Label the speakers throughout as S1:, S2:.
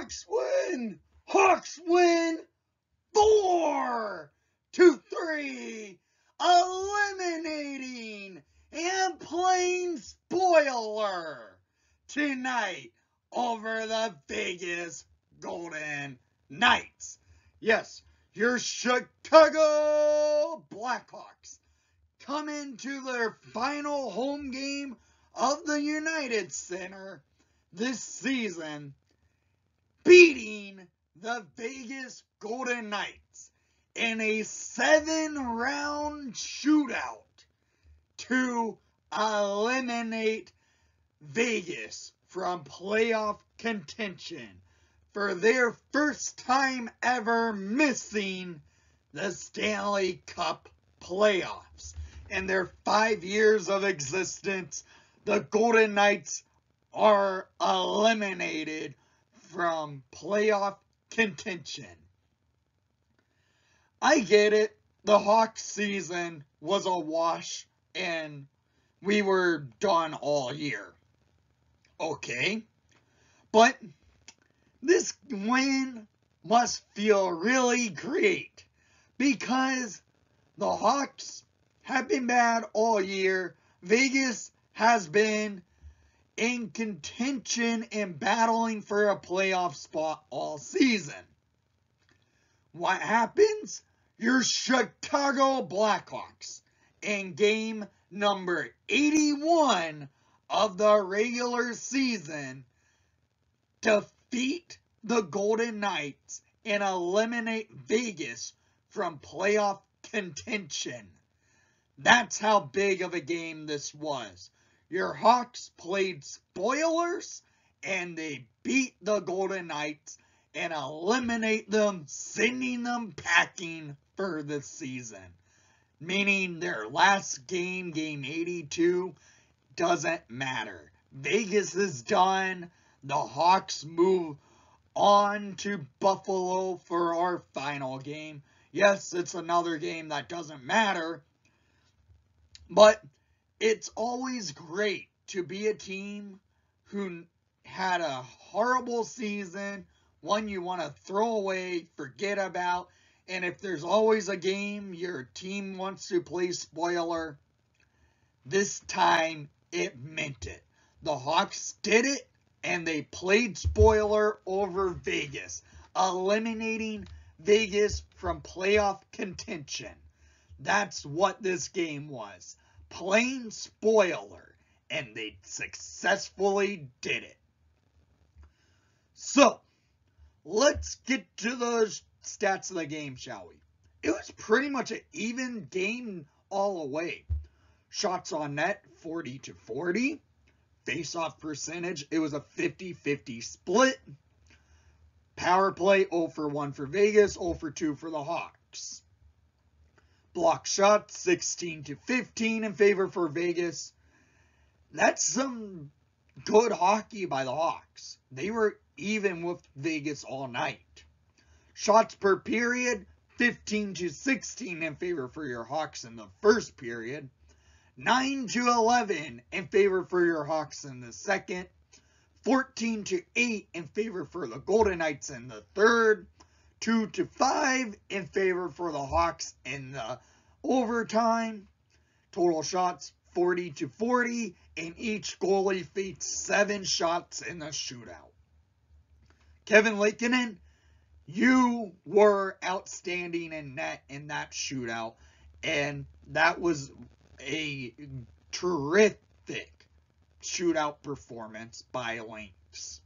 S1: Hawks win! Hawks win 4-3, eliminating and playing spoiler tonight over the Vegas Golden Knights. Yes, your Chicago Blackhawks come into their final home game of the United Center this season, beating the Vegas Golden Knights in a 7-round shootout to eliminate Vegas from playoff contention for their first time ever missing the Stanley Cup playoffs. In their 5 years of existence, the Golden Knights are eliminated from playoff contention. I get it. The Hawks season was a wash and we were done all year. Okay. But this win must feel really great because the Hawks have been bad all year. Vegas has been in contention and battling for a playoff spot all season. What happens? Your Chicago Blackhawks in game number 81 of the regular season defeat the Golden Knights and eliminate Vegas from playoff contention. That's how big of a game this was. Your Hawks played spoilers and they beat the Golden Knights and eliminate them, sending them packing for the season. Meaning their last game, game 82, doesn't matter. Vegas is done. The Hawks move on to Buffalo for our final game. Yes, it's another game that doesn't matter. But it's always great to be a team who had a horrible season, one you want to throw away, forget about, and if there's always a game your team wants to play spoiler, this time it meant it. The Hawks did it, and they played spoiler over Vegas, eliminating Vegas from playoff contention. That's what this game was. Playing spoiler, and they successfully did it. So, let's get to the stats of the game, shall we? It was pretty much an even game all the way. Shots on net, 40-40. Face-off percentage, it was a 50-50 split. Power play, 0 for 1 for Vegas, 0 for 2 for the Hawks. Block shots, 16-15 in favor for Vegas. That's some good hockey by the Hawks. They were even with Vegas all night. Shots per period, 15-16 in favor for your Hawks in the first period. 9-11 in favor for your Hawks in the second. 14-8 in favor for the Golden Knights in the third. 2-5 in favor for the Hawks in the overtime. Total shots 40-40, and each goalie faced 7 shots in the shootout. Kevin Lankinen, you were outstanding in net in that shootout, and that was a terrific shootout performance by Lynx.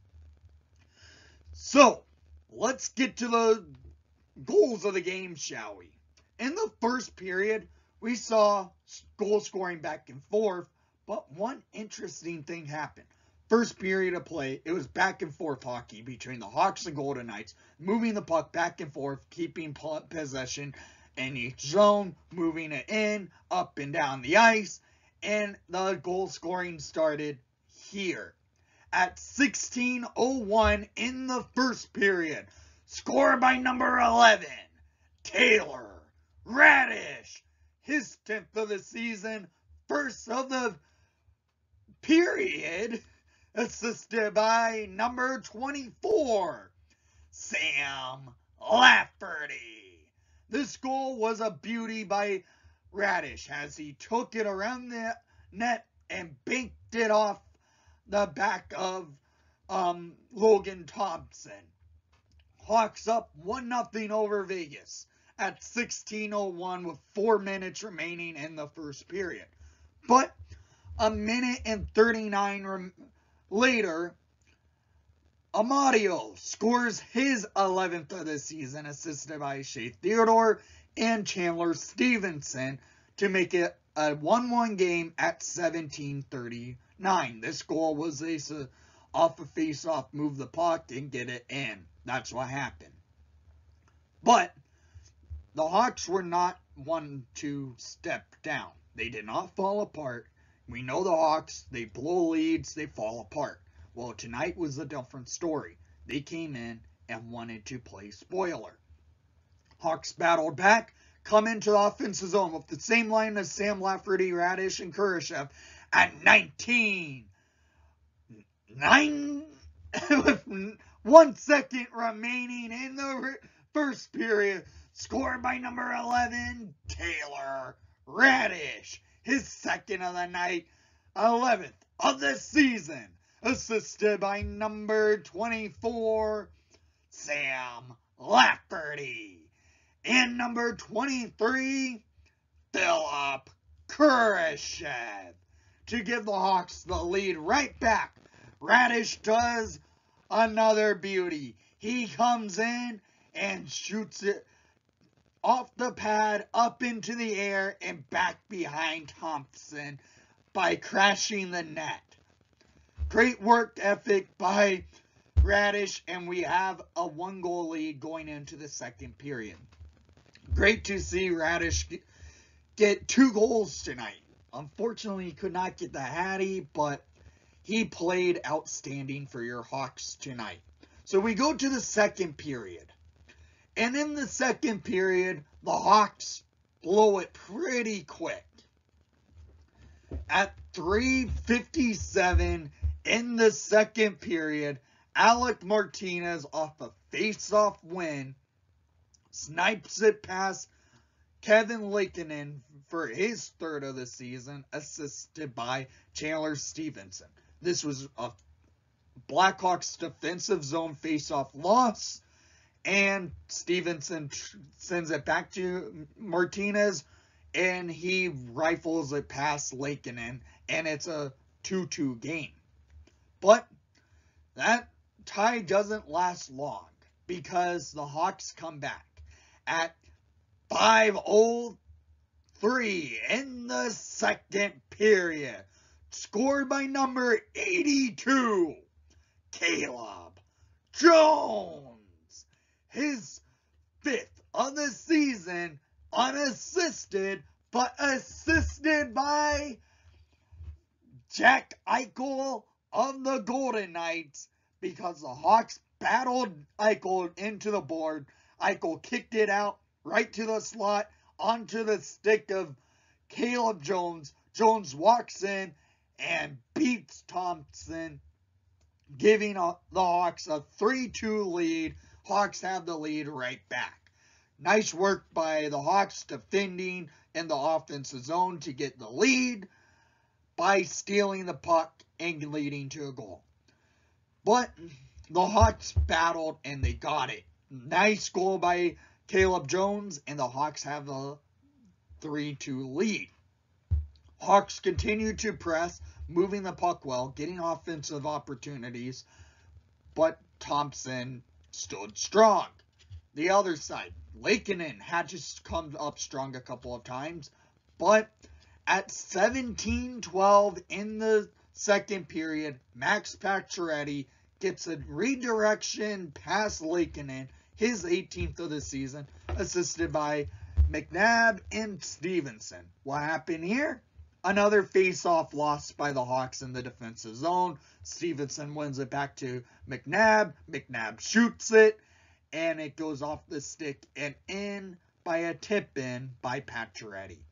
S1: So, let's get to the goals of the game, shall we? In the first period, we saw goal scoring back and forth, but one interesting thing happened. First period of play, it was back and forth hockey between the Hawks and Golden Knights, moving the puck back and forth, keeping possession in each zone, moving it in, up and down the ice, and the goal scoring started here. At 16:01 in the first period, scored by number 11, Taylor Radish, his 10th of the season, first of the period, assisted by number 24, Sam Lafferty. This goal was a beauty by Radish as he took it around the net and banked it off the back of Logan Thompson. Hawks up 1-0 over Vegas at 16:01 with 4 minutes remaining in the first period. But a minute and 39 later, Amadio scores his 11th of the season, assisted by Shea Theodore and Chandler Stevenson, to make it a 1-1 game at 17:39. This goal was off a face-off, move the puck and get it in. That's what happened. But the Hawks were not one to step down. They did not fall apart. We know the Hawks, they blow leads, they fall apart. Well, tonight was a different story. They came in and wanted to play spoiler. Hawks battled back, come into the offensive zone with the same line as Sam Lafferty, Radish, and Kurashev at 19. With 1 second remaining in the first period. Scored by number 11, Taylor Radish. His second of the night, 11th of the season. Assisted by number 24, Sam Lafferty. And number 23, Philip Kurashev. To give the Hawks the lead right back. Radish does another beauty. He comes in and shoots it off the pad, up into the air, and back behind Thompson by crashing the net. Great work ethic by Radish, and we have a 1-goal lead going into the second period. Great to see Radish get 2 goals tonight. Unfortunately, he could not get the Hattie, but he played outstanding for your Hawks tonight. So we go to the second period. And in the second period, the Hawks blow it pretty quick. At 3:57 in the second period, Alec Martinez, off a face-off win, snipes it past Kevin Laakkonen for his 3rd of the season, assisted by Chandler Stevenson. This was a Blackhawks defensive zone face-off loss, and Stevenson sends it back to Martinez, and he rifles it past Laakkonen, and it's a 2-2 game. But that tie doesn't last long, because the Hawks come back at 5:03 in the second period. Scored by number 82, Caleb Jones. His 5th of the season, unassisted, but assisted by Jack Eichel of the Golden Knights, because the Hawks battled Eichel into the board. Eichel kicked it out right to the slot onto the stick of Caleb Jones. Jones walks in and beats Thompson, giving the Hawks a 3-2 lead. Hawks have the lead right back. Nice work by the Hawks defending in the offensive zone to get the lead by stealing the puck and leading to a goal. But the Hawks battled and they got it. Nice goal by Caleb Jones, and the Hawks have a 3-2 lead. Hawks continue to press, moving the puck well, getting offensive opportunities, but Thompson stood strong. The other side, Laakkonen had to come up strong a couple of times, but at 17:12 in the second period, Max Pacioretty gets a redirection past Laakkonen, his 18th of the season, assisted by McNabb and Stevenson. What happened here? Another face-off lost by the Hawks in the defensive zone. Stevenson wins it back to McNabb. McNabb shoots it, and it goes off the stick and in by a tip-in by Pacioretty.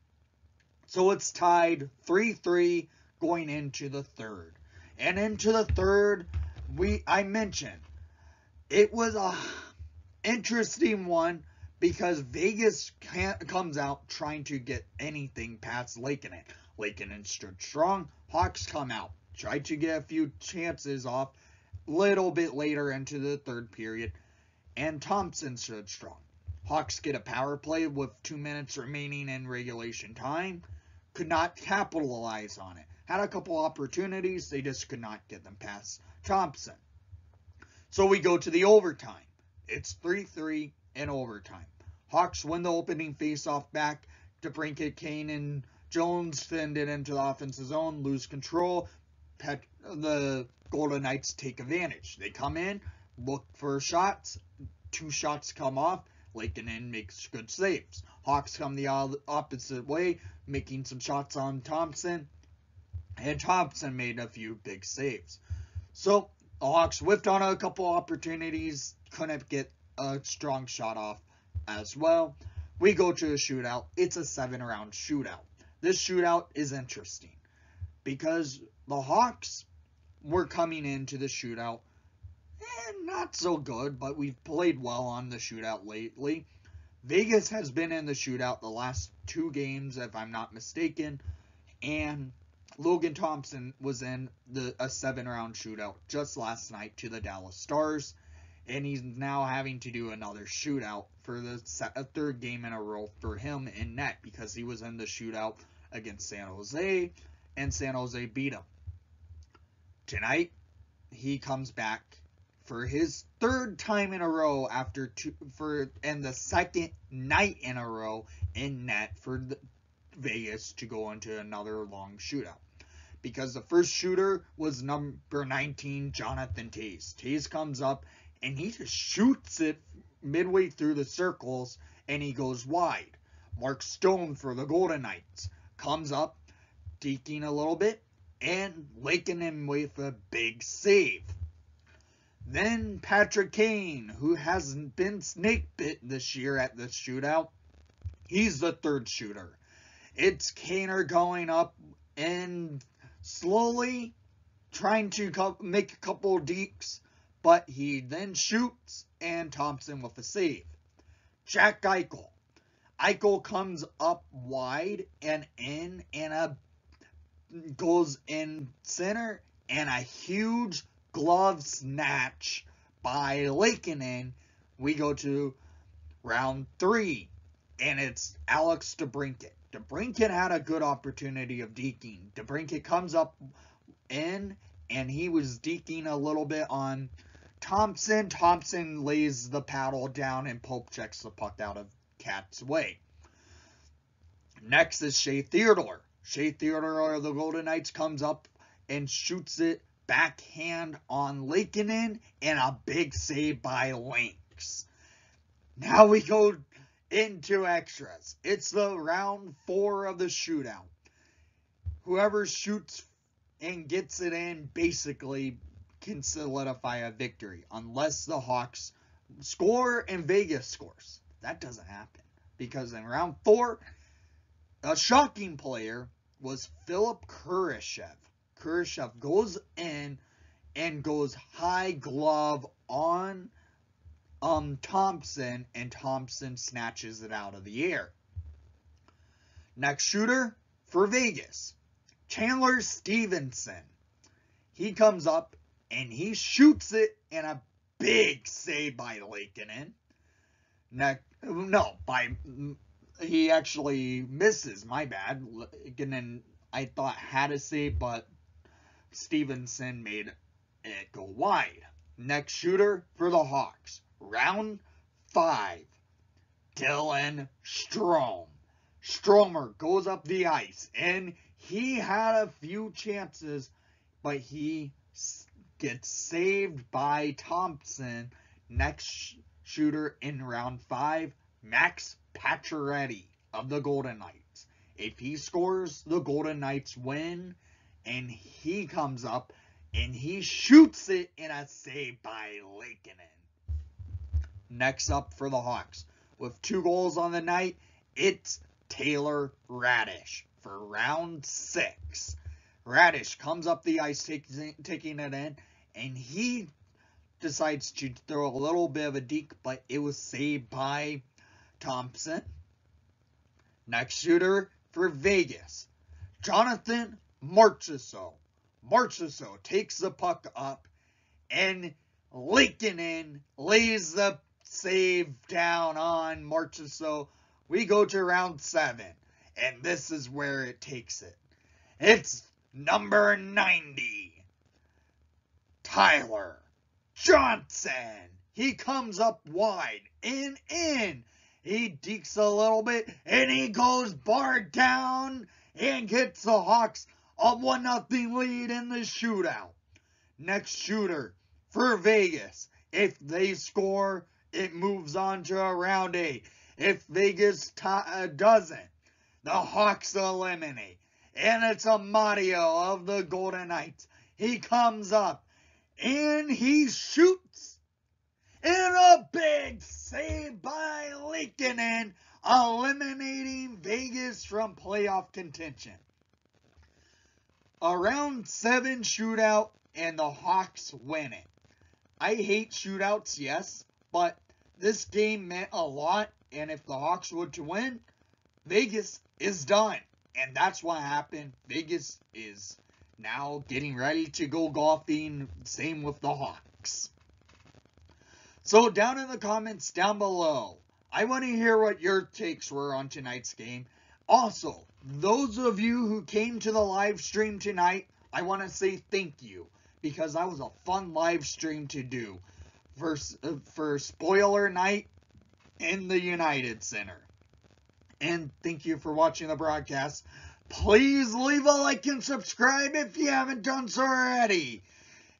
S1: So it's tied 3-3 going into the third. And into the third, I mentioned, it was a Interesting one because Vegas comes out trying to get anything past Lakeinen. Lakeinen stood strong. Hawks come out, tried to get a few chances off little bit later into the third period, and Thompson stood strong. Hawks get a power play with 2 minutes remaining in regulation time. Could not capitalize on it. Had a couple opportunities, they just could not get them past Thompson. So we go to the overtime. It's 3-3 in overtime. Hawks win the opening faceoff back. DeBrincat, Kane, and Jones finned it into the offensive zone, lose control. The Golden Knights take advantage. They come in, look for shots. 2 shots come off. Lakeinen makes good saves. Hawks come the opposite way, making some shots on Thompson. And Thompson made a few big saves. So the Hawks whiffed on a couple opportunities, couldn't get a strong shot off as well. We go to a shootout. It's a 7-round shootout. This shootout is interesting because the Hawks were coming into the shootout not so good, but we've played well on the shootout lately. Vegas has been in the shootout the last 2 games, if I'm not mistaken, and Logan Thompson was in a 7-round shootout just last night to the Dallas Stars, and he's now having to do another shootout for the 3rd game in a row for him in net because he was in the shootout against San Jose, and San Jose beat him. Tonight, he comes back for his 3rd time in a row and the 2nd night in a row in net for Vegas to go into another long shootout. Because the first shooter was number 19, Jonathan Toews. Toews comes up and he just shoots it midway through the circles and he goes wide. Mark Stone for the Golden Knights comes up, deking a little bit, and laking him with a big save. Then Patrick Kane, who hasn't been snake bit this year at this shootout, he's the 3rd shooter. It's Kaner going up and slowly trying to make a couple dekes, but he then shoots and Thompson with a save. Jack Eichel. Eichel comes up wide and in and goes in center and a huge glove snatch by Lakeinen. We go to round 3 and it's Alex DeBrincat. DeBrincat had a good opportunity of deking. DeBrincat comes up in and he was deking a little bit on Thompson. Thompson lays the paddle down and Pope checks the puck out of Cat's way. Next is Shea Theodore. Shea Theodore of the Golden Knights comes up and shoots it backhand on Lakeinen and a big save by Lynx. Now we go into extras. It's the round 4 of the shootout. Whoever shoots and gets it in basically can solidify a victory unless the Hawks score and Vegas scores. That doesn't happen because in round 4, a shocking player was Philip Kurashev. Kurashev goes in and goes high glove on Thompson, and Thompson snatches it out of the air. Next shooter for Vegas, Chandler Stevenson. He comes up and he shoots it in a big save by Lakeinen. He actually misses, my bad. Lakeinen, I thought, had a save, but Stevenson made it go wide. Next shooter for the Hawks, round 5, Dylan Strome. Stromer goes up the ice, and he had a few chances, but he gets saved by Thompson. Next shooter in round 5, Max Pacioretty of the Golden Knights. If he scores, the Golden Knights win, and he comes up and he shoots it in a save by Lakeinen. Next up for the Hawks, with 2 goals on the night, it's Taylor Radish for round 6. Radish comes up the ice taking it in, and he decides to throw a little bit of a deke, but it was saved by Thompson. Next shooter for Vegas, Jonathan Marchessault. Marchessault takes the puck up, and Lankinen lays the save down on Marchessault. We go to round 7, and this is where it takes it. It's number 90, Tyler Johnson. He comes up wide and in. He dekes a little bit, and he goes bar down and gets the Hawks a 1-0 lead in the shootout. Next shooter for Vegas. If they score, it moves on to round 8. If Vegas doesn't, the Hawks eliminate. And it's Amadio of the Golden Knights. He comes up and he shoots. And a big save by Lankinen, eliminating Vegas from playoff contention. A round 7 shootout, and the Hawks win it. I hate shootouts, yes, but this game meant a lot, and if the Hawks were to win, Vegas is done. And that's what happened. Vegas is now getting ready to go golfing. Same with the Hawks. So down in the comments down below, I want to hear what your takes were on tonight's game. Also, those of you who came to the live stream tonight, I want to say thank you, because that was a fun live stream to do for spoiler night in the United Center. And thank you for watching the broadcast. Please leave a like and subscribe if you haven't done so already.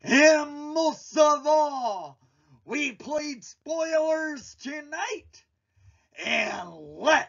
S1: And most of all, we played spoilers tonight. And let's